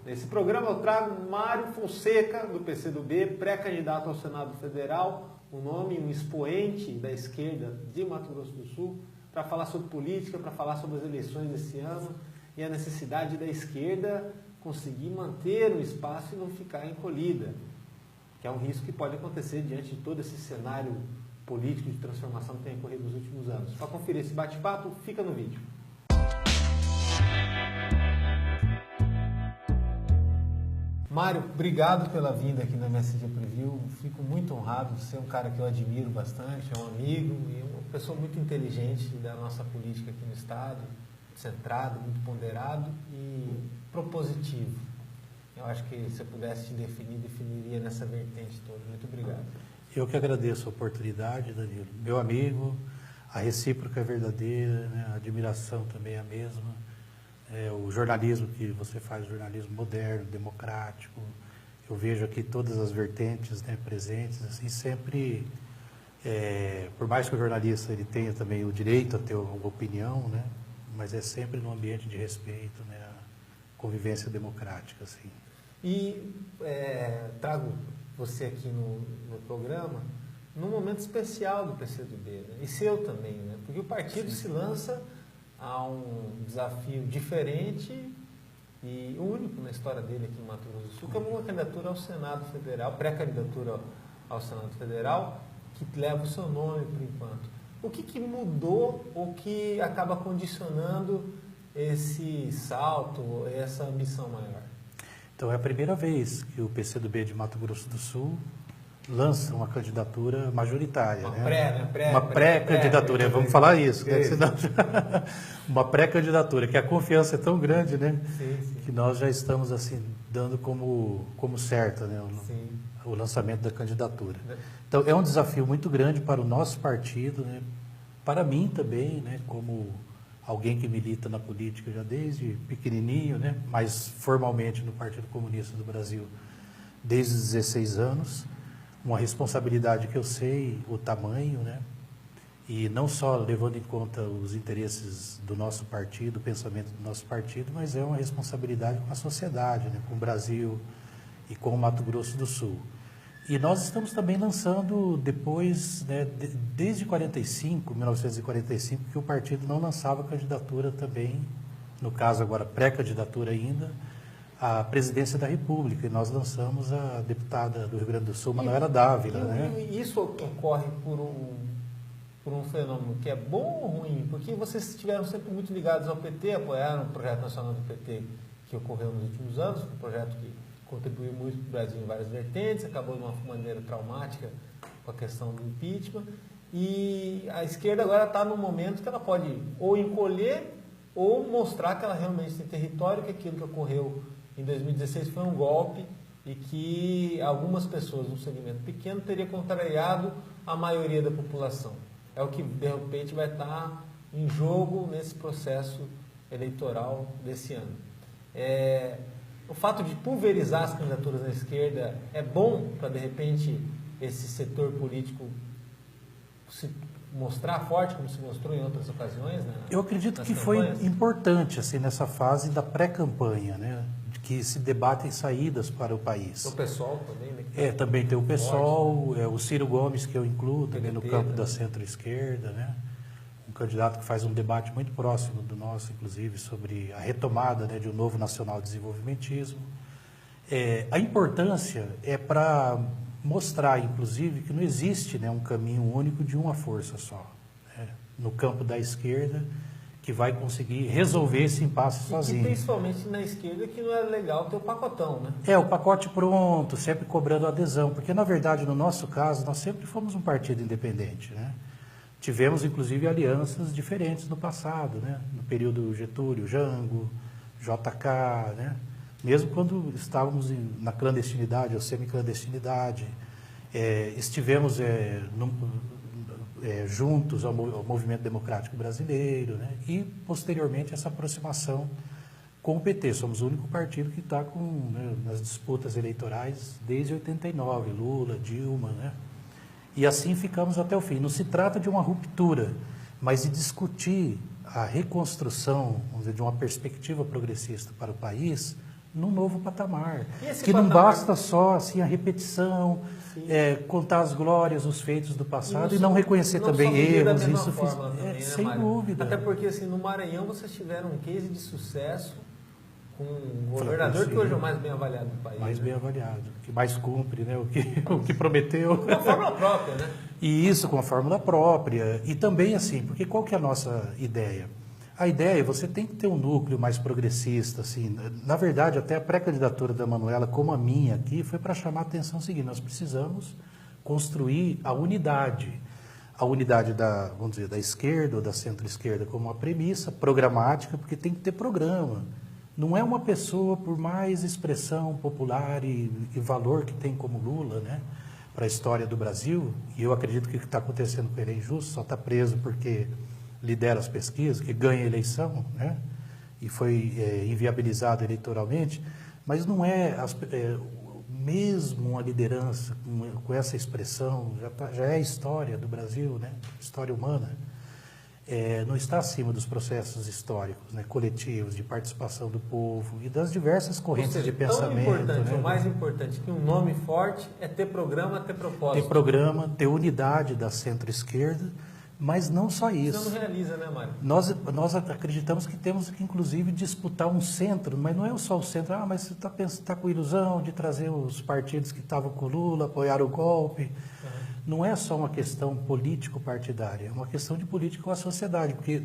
Nesse programa eu trago Mário Fonseca, do PCdoB, pré-candidato ao Senado Federal, um nome, um expoente da esquerda de Mato Grosso do Sul, para falar sobre política, para falar sobre as eleições desse ano e a necessidade da esquerda conseguir manter o espaço e não ficar encolhida, que é um risco que pode acontecer diante de todo esse cenário político de transformação que tem ocorrido nos últimos anos. Para conferir esse bate-papo, fica no vídeo. Mário, obrigado pela vinda aqui na MSG Preview. Fico muito honrado de ser um cara que eu admiro bastante, é um amigo e uma pessoa muito inteligente da nossa política aqui no Estado, centrado, muito ponderado e propositivo. Eu acho que se eu pudesse te definir, definiria nessa vertente toda. Muito obrigado. Eu que agradeço a oportunidade, Danilo. Meu amigo, a recíproca é verdadeira, né? A admiração também é a mesma. O jornalismo que você faz, jornalismo moderno, democrático, eu vejo aqui todas as vertentes, né, presentes, assim, sempre, por mais que o jornalista ele tenha também o direito a ter uma opinião, né, mas é sempre num ambiente de respeito, né, a convivência democrática, assim. E trago você aqui no programa num momento especial do PCdoB, né, e seu também, né, porque o partido se lança a um desafio diferente e único na história dele aqui em Mato Grosso do Sul, que é uma candidatura ao Senado Federal, pré-candidatura ao Senado Federal, que leva o seu nome por enquanto. O que mudou ou que acaba condicionando esse salto, essa ambição maior? Então, é a primeira vez que o PCdoB de Mato Grosso do Sul lança uma candidatura majoritária. Uma pré-candidatura, vamos falar isso. Né? Uma pré-candidatura, que a confiança é tão grande, né? Sim. Que nós já estamos assim, dando como certa, né? O lançamento da candidatura. Então, é um desafio muito grande para o nosso partido, né? Para mim também, né? Como alguém que milita na política já desde pequenininho, né? Mas formalmente no Partido Comunista do Brasil desde os 16 anos. Uma responsabilidade que eu sei o tamanho, né? E não só levando em conta os interesses do nosso partido, o pensamento do nosso partido, mas é uma responsabilidade com a sociedade, né? Com o Brasil e com o Mato Grosso do Sul. E nós estamos também lançando depois, né, desde 1945, que o partido não lançava candidatura também, no caso agora pré-candidatura ainda, a presidência da República, e nós lançamos a deputada do Rio Grande do Sul, Manuela Dávila. Né? Isso ocorre por um fenômeno que é bom ou ruim? Porque vocês estiveram sempre muito ligados ao PT, apoiaram o projeto nacional do PT que ocorreu nos últimos anos, um projeto que contribuiu muito para o Brasil em várias vertentes, acabou de uma maneira traumática com a questão do impeachment, e a esquerda agora está num momento que ela pode ou encolher ou mostrar que ela realmente tem território, que aquilo que ocorreu em 2016 foi um golpe e que algumas pessoas, num segmento pequeno, teriam contrariado a maioria da população. É o que, de repente, vai estar em jogo nesse processo eleitoral desse ano. O fato de pulverizar as candidaturas na esquerda é bom para, de repente, esse setor político se mostrar forte, como se mostrou em outras ocasiões? Né? Eu acredito que foi importante assim, nessa fase da pré-campanha, né? Que se debatem saídas para o país. O PSOL também, né? Também tem o PSOL, o Ciro Gomes, que eu incluo também no campo da centro-esquerda, né? Um candidato que faz um debate muito próximo do nosso, inclusive, sobre a retomada, né, de um novo nacional-desenvolvimentismo. A importância é para mostrar, inclusive, que não existe, né, um caminho único de uma força só, né, no campo da esquerda, que vai conseguir resolver esse impasse sozinho. E principalmente na esquerda, que não é legal ter o pacotão, né? O pacote pronto, sempre cobrando adesão, porque, na verdade, no nosso caso, nós sempre fomos um partido independente, né? Tivemos, inclusive, alianças diferentes no passado, né? No período Getúlio, Jango, JK, né? Mesmo quando estávamos na clandestinidade ou semi-clandestinidade, estivemos juntos ao movimento democrático brasileiro, né? E, posteriormente, essa aproximação com o PT. Somos o único partido que está nas disputas eleitorais desde 89, Lula, Dilma, né? E assim ficamos até o fim. Não se trata de uma ruptura, mas de discutir a reconstrução, vamos dizer, de uma perspectiva progressista para o país num novo patamar. Que não basta só assim, a repetição, contar as glórias, os feitos do passado e não reconhecer também erros. Isso também, sem Mário? dúvida. Até porque assim, no Maranhão vocês tiveram um case de sucesso com um governador que hoje é o mais bem avaliado do país. Mais bem avaliado, que mais cumpre, né, o que prometeu. Com a fórmula própria, né? E isso com a fórmula própria. E também assim, porque qual que é a nossa ideia? A ideia é você tem que ter um núcleo mais progressista, assim. Na verdade, até a pré-candidatura da Manuela, como a minha aqui, foi para chamar a atenção seguinte: nós precisamos construir a unidade da, vamos dizer, da esquerda ou da centro-esquerda como uma premissa programática, porque tem que ter programa. Não é uma pessoa, por mais expressão popular e valor que tem como Lula, né, para a história do Brasil, e eu acredito que o que está acontecendo com ele é injusto, só está preso porque lidera as pesquisas, que ganha a eleição, né, e foi inviabilizado eleitoralmente, mas não é, mesmo uma liderança com essa expressão, já é a história do Brasil, né, história humana, não está acima dos processos históricos, né, coletivos, de participação do povo e das diversas correntes de pensamento. Importante, né? O mais importante que um nome forte é ter programa, ter propósito. Ter programa, ter unidade da centro-esquerda, mas não só isso. Isso não realiza, né, Mário? Nós acreditamos que temos que, inclusive, disputar um centro, mas não é só o centro. Mas você está com ilusão de trazer os partidos que estavam com o Lula, apoiar o golpe. Não é só uma questão político-partidária, é uma questão de política com a sociedade, porque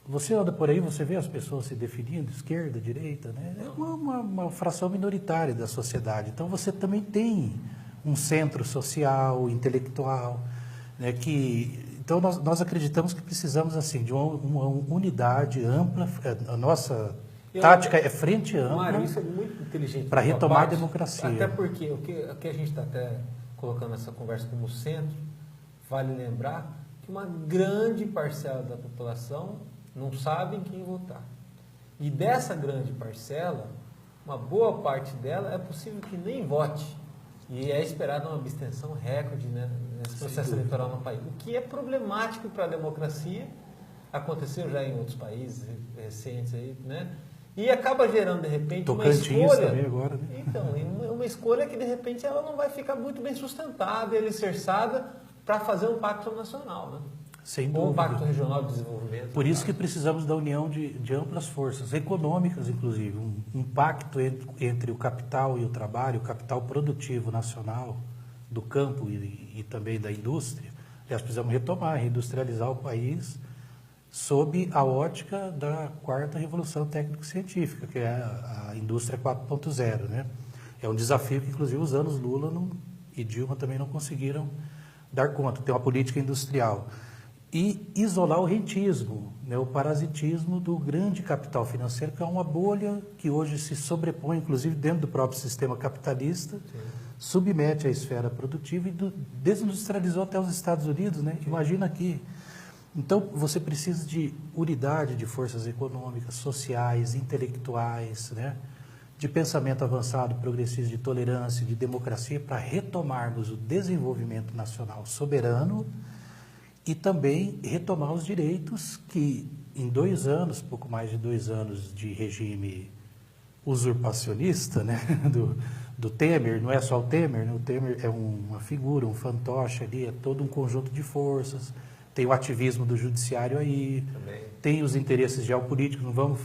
você anda por aí, você vê as pessoas se definindo, esquerda, direita, né? É uma fração minoritária da sociedade. Então você também tem um centro social, intelectual, né, então nós acreditamos que precisamos assim de uma unidade ampla. A nossa tática é frente ampla. Mário, isso é muito inteligente para retomar a democracia. Até porque o que a gente está até colocando essa conversa como centro, vale lembrar que uma grande parcela da população não sabe em quem votar. E dessa grande parcela, uma boa parte dela é possível que nem vote. E é esperada uma abstenção recorde, né, nesse processo eleitoral no país. O que é problemático para a democracia, aconteceu já em outros países recentes aí, né? E acaba gerando, de repente, uma escolha. Também agora, né? Então, uma escolha que, de repente, ela não vai ficar muito bem sustentada e alicerçada para fazer um pacto nacional, né? Sem dúvida. Ou um pacto regional de desenvolvimento. Por isso que precisamos da união de amplas forças, econômicas, inclusive. Um pacto entre o capital e o trabalho, o capital produtivo nacional do campo e também da indústria. Aliás, precisamos retomar, reindustrializar o país sob a ótica da quarta revolução técnico-científica, que é a indústria 4.0, né? É um desafio que, inclusive, os anos Lula e Dilma também não conseguiram dar conta. Tem uma política industrial. E isolar o rentismo, né? O parasitismo do grande capital financeiro, que é uma bolha que hoje se sobrepõe, inclusive, dentro do próprio sistema capitalista, submete a esfera produtiva e desindustrializou até os Estados Unidos, né? Imagina aqui. Então, você precisa de unidade de forças econômicas, sociais, intelectuais, né? De pensamento avançado, progressista, de tolerância, de democracia, para retomarmos o desenvolvimento nacional soberano e também retomar os direitos que, em 2 anos, pouco mais de 2 anos de regime usurpacionista, né? do Temer, não é só o Temer, né? O Temer é uma figura, um fantoche ali, é todo um conjunto de forças. Tem o ativismo do judiciário aí, também. Tem os interesses geopolíticos, não vamos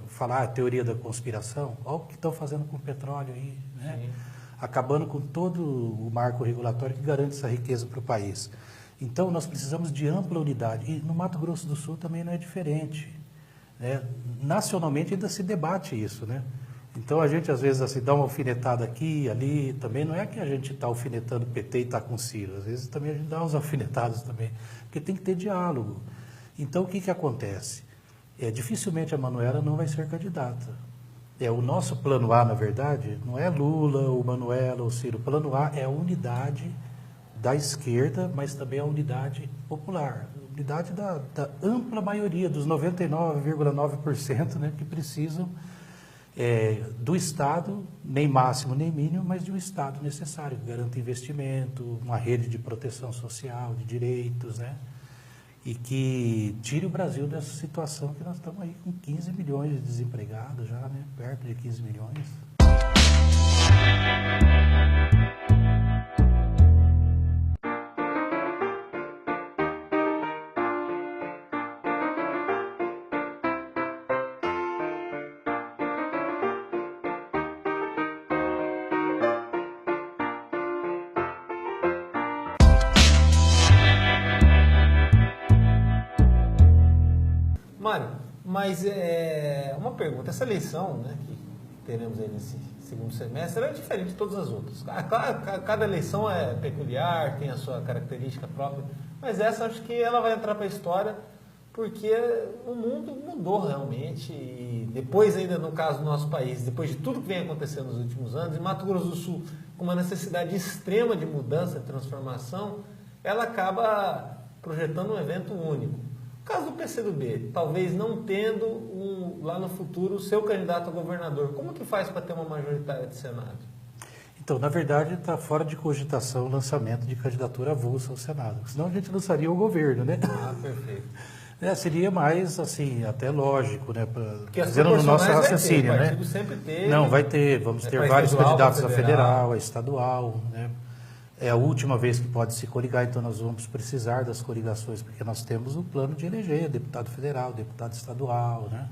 falar a teoria da conspiração, olha o que estão fazendo com o petróleo aí, né? Acabando com todo o marco regulatório que garante essa riqueza para o país. Então, nós precisamos de ampla unidade. E no Mato Grosso do Sul também não é diferente, né? Nacionalmente ainda se debate isso, né? Então, a gente, às vezes, assim, dá uma alfinetada aqui, ali, também não é que a gente está alfinetando o PT e está com o Ciro. Às vezes, também a gente dá uns alfinetados também, porque tem que ter diálogo. Então, o que acontece? Dificilmente a Manuela não vai ser candidata. O nosso plano A, na verdade, não é Lula, ou Manuela, ou Ciro. O plano A é a unidade da esquerda, mas também a unidade popular. A unidade da ampla maioria, dos 99,9%, né, que precisam do Estado, nem máximo nem mínimo, mas de um Estado necessário, que garanta investimento, uma rede de proteção social, de direitos, né? e que tire o Brasil dessa situação que nós estamos aí com 15 milhões de desempregados já, né? Perto de 15 milhões. Mário, mas uma pergunta, essa eleição, né, que teremos aí nesse segundo semestre, ela é diferente de todas as outras. Cada eleição é peculiar, tem a sua característica própria, mas essa acho que ela vai entrar para a história porque o mundo mudou realmente e depois ainda no caso do nosso país, depois de tudo que vem acontecendo nos últimos anos, em Mato Grosso do Sul, com uma necessidade extrema de mudança, de transformação, ela acaba projetando um evento único. No caso do PCdoB, talvez não tendo lá no futuro o seu candidato a governador, como que faz para ter uma majoritária de Senado? Então, na verdade, está fora de cogitação o lançamento de candidatura avulsa ao Senado, senão a gente lançaria o governo, né? Ah, perfeito. Seria mais, assim, até lógico, né? Dizendo no nosso raciocínio, né? Sempre teve, não, vai ter, vamos ter vários candidatos a federal, a estadual, né? É a última vez que pode se coligar, então nós vamos precisar das coligações, porque nós temos o plano de eleger deputado federal, deputado estadual, né?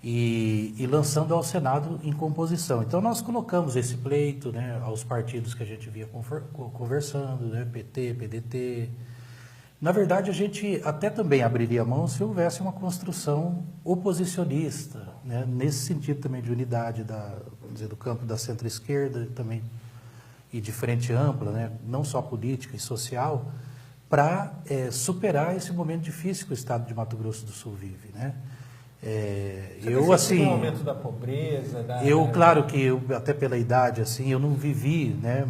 E lançando ao Senado em composição. Então nós colocamos esse pleito, né, aos partidos que a gente via conversando, né, PT, PDT. Na verdade, a gente até também abriria mão se houvesse uma construção oposicionista, né, nesse sentido também de unidade vamos dizer, do campo da centro-esquerda também, e de frente ampla, né, não só política e social, para superar esse momento difícil que o estado de Mato Grosso do Sul vive, né? Eu assim, o momento da pobreza, claro que eu, até pela idade, assim, eu não vivi, né?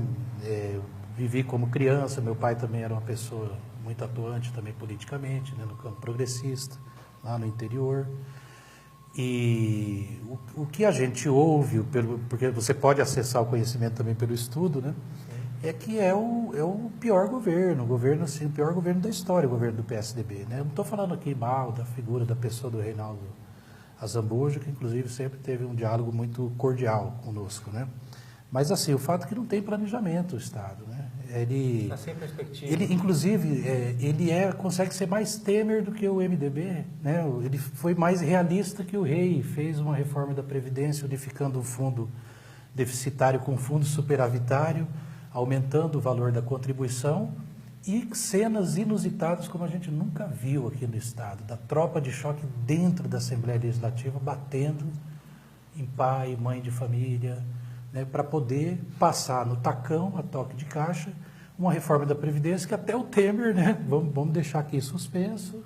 Vivi como criança. Meu pai também era uma pessoa muito atuante também politicamente, né, no campo progressista, lá no interior. E o que a gente ouve, porque você pode acessar o conhecimento também pelo estudo, né? É que é o pior governo assim, o pior governo da história, o governo do PSDB, né? Eu não estou falando aqui mal da figura da pessoa do Reinaldo Azambuja, que inclusive sempre teve um diálogo muito cordial conosco, né? Mas assim, o fato é que não tem planejamento o Estado, né? Está sem perspectiva. Ele, inclusive, consegue ser mais Temer do que o MDB, né? Ele foi mais realista que o Rei, fez uma reforma da Previdência, unificando o fundo deficitário com o fundo superavitário, aumentando o valor da contribuição e cenas inusitadas como a gente nunca viu aqui no Estado, da tropa de choque dentro da Assembleia Legislativa, batendo em pai e mãe de família, né, para poder passar no tacão, a toque de caixa, uma reforma da Previdência que até o Temer, né, vamos deixar aqui suspenso,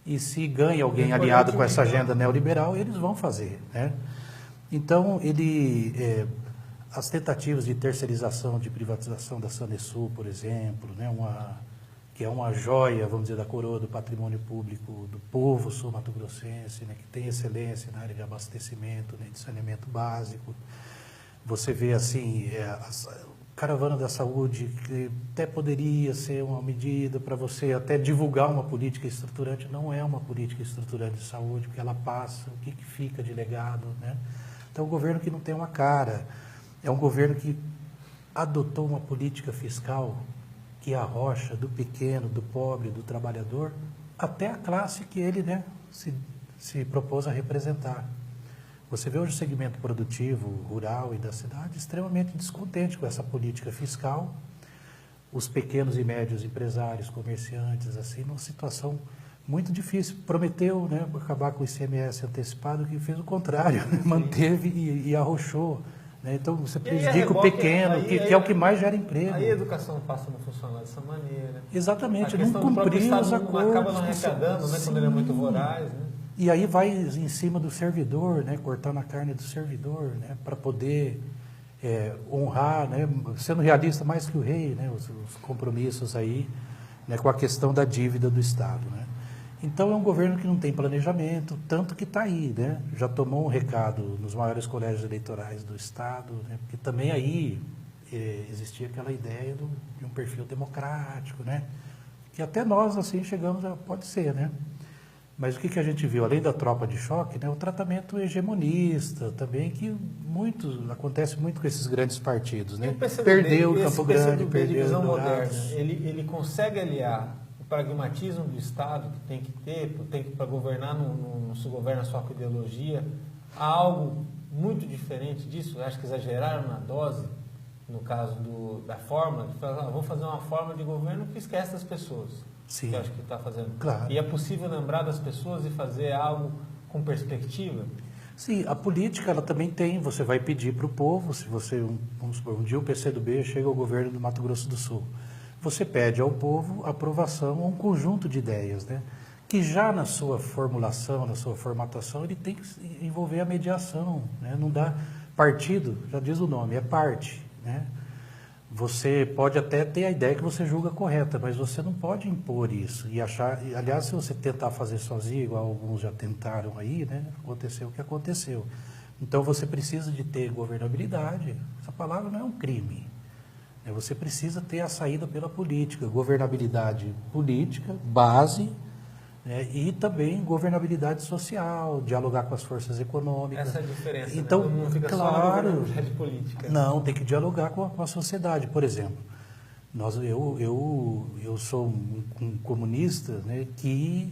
e se ganha alguém aliado com essa agenda neoliberal, eles vão fazer, né? Então, as tentativas de terceirização, de privatização da Sanesul, por exemplo, né, que é uma joia, vamos dizer, da coroa do patrimônio público do povo sul-mato-grossense, né, que tem excelência na área de abastecimento, né, de saneamento básico. Você vê, assim, a caravana da saúde, que até poderia ser uma medida para você até divulgar uma política estruturante, não é uma política estruturante de saúde, porque ela passa, o que fica de legado, né? Então, um governo que não tem uma cara, é um governo que adotou uma política fiscal que arrocha do pequeno, do pobre, do trabalhador, até a classe que ele, né, se propôs a representar. Você vê hoje o segmento produtivo, rural e da cidade extremamente descontente com essa política fiscal, os pequenos e médios empresários, comerciantes, assim, numa situação muito difícil. Prometeu, né, acabar com o ICMS antecipado, que fez o contrário, manteve e arrochou. Né? Então, você prejudica o pequeno, que é o que mais gera emprego. Aí a educação passa a não funcionar dessa maneira. Exatamente, não cumprir os acordos. Acaba não arrecadando, né, quando ele é muito voraz, né? E aí vai em cima do servidor, né, cortando a carne do servidor, né, para poder honrar, né, sendo realista mais que o Rei, né, os compromissos aí, né, com a questão da dívida do Estado, né. Então é um governo que não tem planejamento, tanto que está aí, né, já tomou um recado nos maiores colégios eleitorais do Estado, né, porque também aí existia aquela ideia de um perfil democrático, né, que até nós assim chegamos a, pode ser, né? Mas o que a gente viu, além da tropa de choque, né, o tratamento hegemonista também, que acontece muito com esses grandes partidos, né? Perdeu o Campo Grande, perdeu o Dourados. Ele consegue aliar o pragmatismo do Estado, que tem que ter, para governar, não se governa só com ideologia, a algo muito diferente disso. Eu acho que exageraram na dose, no caso da fórmula, que vamos fazer uma forma de governo que esquece das pessoas. Sim. Que eu acho que está fazendo. Claro. E é possível lembrar das pessoas e fazer algo com perspectiva? Sim, a política ela também tem, você vai pedir para o povo, se você, vamos supor, um dia o PCdoB chega ao governo do Mato Grosso do Sul, você pede ao povo aprovação a um conjunto de ideias, né? Que já na sua formulação, na sua formatação, ele tem que envolver a mediação, né? Não dá partido, já diz o nome, é parte, né? Você pode até ter a ideia que você julga correta, mas você não pode impor isso e achar. Aliás, se você tentar fazer sozinho, igual alguns já tentaram aí, né? Aconteceu o que aconteceu. Então você precisa de ter governabilidade. Essa palavra não é um crime. Você precisa ter a saída pela política, governabilidade política, base, né? E também governabilidade social, dialogar com as forças econômicas. Essa é a diferença, então, né? Não fica claro, só na governabilidade política. Não, tem que dialogar com a sociedade. Por exemplo, eu sou um comunista, né, que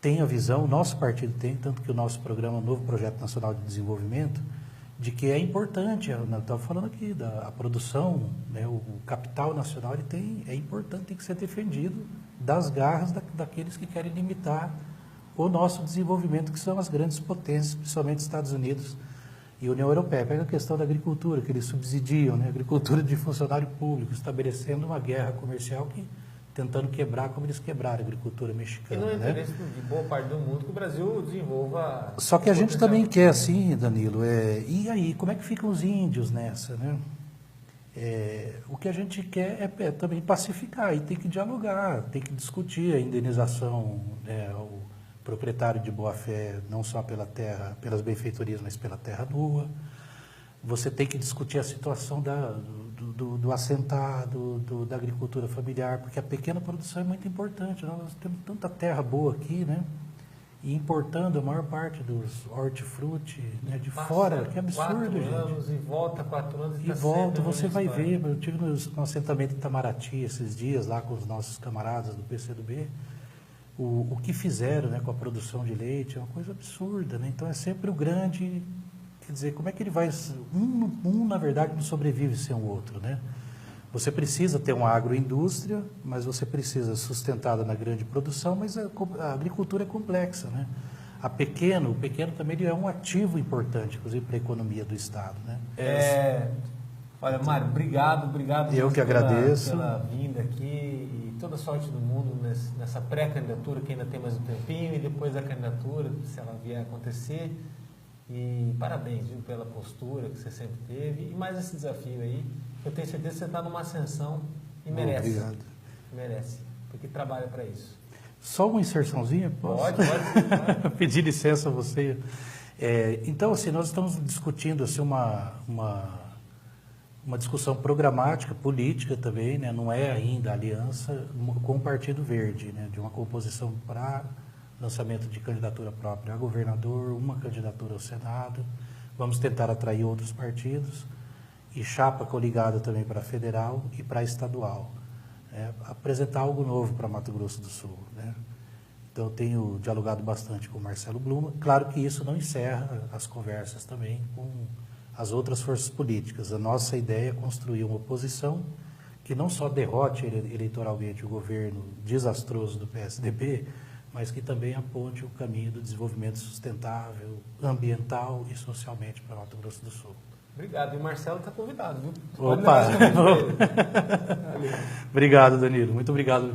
tem a visão, o nosso partido tem, tanto que o nosso programa, o novo Projeto Nacional de Desenvolvimento, de que é importante, eu estava falando aqui, da produção, né, o capital nacional é importante, tem que ser defendido das garras daqueles que querem limitar o nosso desenvolvimento, que são as grandes potências, principalmente Estados Unidos e União Europeia. Pega a questão da agricultura, que eles subsidiam, né, a agricultura de funcionário público, estabelecendo uma guerra comercial tentando quebrar como eles quebraram a agricultura mexicana. E não é interesse de boa parte do mundo que o Brasil desenvolva... Só que a gente também quer, assim, Danilo, e aí, como é que ficam os índios nessa, né? O que a gente quer é também pacificar, e tem que dialogar, tem que discutir a indenização, né, ao proprietário de boa-fé, não só pela terra, pelas benfeitorias, mas pela terra nua. Você tem que discutir a situação do assentado, da agricultura familiar, porque a pequena produção é muito importante. Nós temos tanta terra boa aqui, né? E importando a maior parte dos hortifruti, né, de fora, que absurdo, gente. 4 anos e volta 4 anos e volta, você vai ver. Eu estive no assentamento de Itamaraty esses dias, lá com os nossos camaradas do PCdoB, o que fizeram, né, com a produção de leite é uma coisa absurda, né? Então é sempre o grande... Quer dizer, como é que ele vai... na verdade, não sobrevive sem o outro, né? Você precisa ter uma agroindústria, mas você precisa sustentada na grande produção, mas a agricultura é complexa, né? O pequeno também ele é um ativo importante, inclusive, para a economia do Estado, né? Olha, Mário, obrigado. Eu que agradeço. Pela vinda aqui e toda a sorte do mundo nessa pré-candidatura, que ainda tem mais um tempinho, e depois da candidatura, se ela vier a acontecer. E parabéns, viu, pela postura que você sempre teve e mais esse desafio aí. Eu tenho certeza que você está numa ascensão e merece. Obrigado. Merece, porque trabalha para isso. Só uma inserçãozinha? Posso? Pode. Pedir licença a você. Então, assim, nós estamos discutindo assim, uma discussão programática, política também, né? Não é ainda aliança com o Partido Verde, né? De uma composição para lançamento de candidatura própria a governador, uma candidatura ao Senado. Vamos tentar atrair outros partidos e chapa coligada também para federal e para estadual. Apresentar algo novo para Mato Grosso do Sul, né? Então, eu tenho dialogado bastante com o Marcelo Bluma. Claro que isso não encerra as conversas também com as outras forças políticas. A nossa ideia é construir uma oposição que não só derrote eleitoralmente o governo desastroso do PSDB, mas que também aponte o caminho do desenvolvimento sustentável, ambiental e socialmente para Mato Grosso do Sul. Obrigado. E o Marcelo está convidado, viu? Opa! Obrigado, Danilo. Muito obrigado